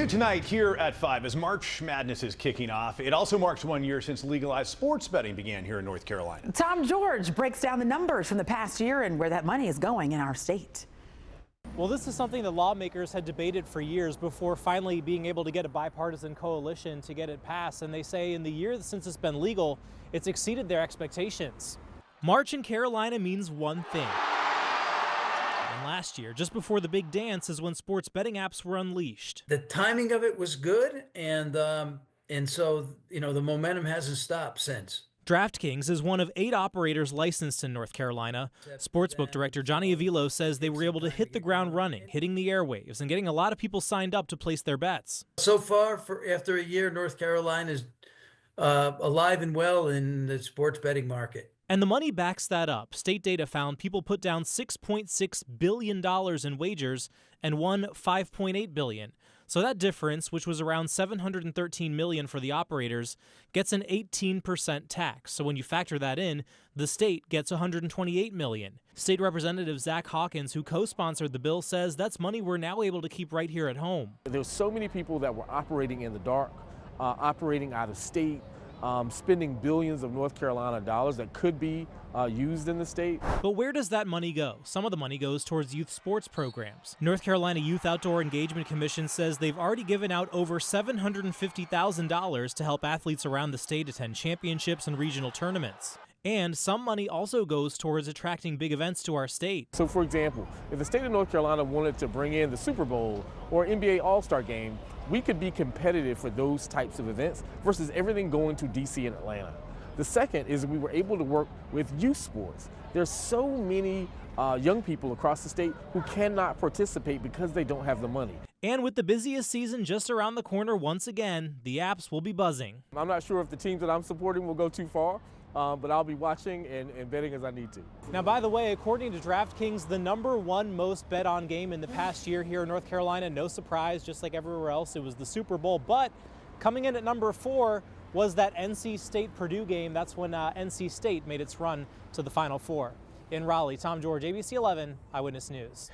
New tonight here at 5 as March Madness is kicking off. It also marks 1 year since legalized sports betting began here in North Carolina. Tom George breaks down the numbers from the past year and where that money is going in our state. Well, this is something that lawmakers had debated for years before finally being able to get a bipartisan coalition to get it passed. And they say in the year since it's been legal, it's exceeded their expectations. March in Carolina means one thing. And last year, just before the big dance, is when sports betting apps were unleashed. The timing of it was good, and so the momentum hasn't stopped since. DraftKings is one of 8 operators licensed in North Carolina. Sportsbook director Johnny Avilo says they were able to hit the ground running, hitting the airwaves, and getting a lot of people signed up to place their bets. So far, after a year, North Carolina is alive and well in the sports betting market. And the money backs that up. State data found people put down $6.6 billion in wagers and won $5.8 billion. So that difference, which was around $713 million for the operators, gets an 18% tax. So when you factor that in, the state gets $128 million. State Representative Zach Hawkins, who co-sponsored the bill, says that's money we're now able to keep right here at home. There's so many people that were operating in the dark, operating out of state, spending billions of North Carolina dollars that could be used in the state. But where does that money go? Some of the money goes towards youth sports programs. North Carolina Youth Outdoor Engagement Commission says they've already given out over $750,000 to help athletes around the state attend championships and regional tournaments. And some money also goes towards attracting big events to our state. So for example, if the state of North Carolina wanted to bring in the Super Bowl or NBA All-Star Game, we could be competitive for those types of events versus everything going to DC and Atlanta. The second is we were able to work with youth sports. There's so many young people across the state who cannot participate because they don't have the money. And with the busiest season just around the corner once again, the apps will be buzzing. I'm not sure if the teams that I'm supporting will go too far, but I'll be watching and betting as I need to. Now, by the way, according to DraftKings, the #1 most bet on game in the past year here in North Carolina, no surprise, just like everywhere else, it was the Super Bowl. But coming in at #4 was that NC State-Purdue game. That's when NC State made its run to the Final Four. In Raleigh, Tom George, ABC 11 Eyewitness News.